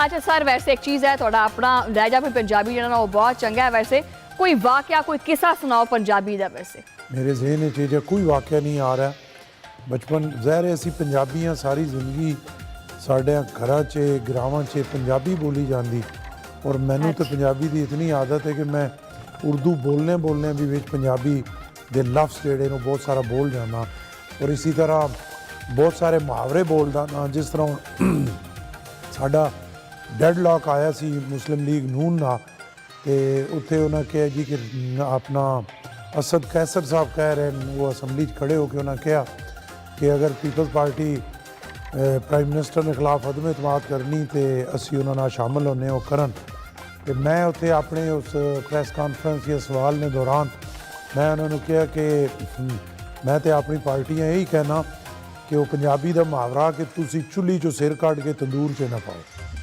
अच्छा सर, वैसे एक चीज़ है थोड़ा अपना लहजा भी पंजाबी जो वो बहुत चंगा है। वैसे कोई वाकया कोई किस्सा सुनाओ पंजाबी का। वैसे मेरे जहन च कोई वाक़या नहीं आ रहा। बचपन ज़ाहिर है असी पंजाबी हाँ, सारी जिंदगी साढ़े घर च ग्रावां च पंजाबी बोली जाती और मैनू तो पंजाबी की इतनी आदत है कि मैं उर्दू बोलने भी विच पंजाबी दे लफ्ज़ जेड़े ने बहुत सारा बोल जाना और इसी तरह बहुत सारे मुहावरे बोलदा ना। जिस तरह साडा डेडलॉक आया सी मुस्लिम लीग नून ना, तो उत्थे उन्हें कहा जी कि अपना असद कैसर साहब कह रहे हैं, वो असैम्बली खड़े होकर उन्हें कहा कि अगर पीपल्स पार्टी प्राइम मिनिस्टर के खिलाफ अदम एतमाद करनी तो असी उन्होंने शामिल होने वो करन। तो मैं उत्थे अपने उस प्रैस कॉन्फ्रेंस या सवाल ने दौरान मैं उन्होंने कहा कि मैं तो अपनी पार्टियां यही कहना कि वो पंजाबी का मुहावरा कि तुसी चुल्ही चो सिर कट के तंदूर च ना पाओ।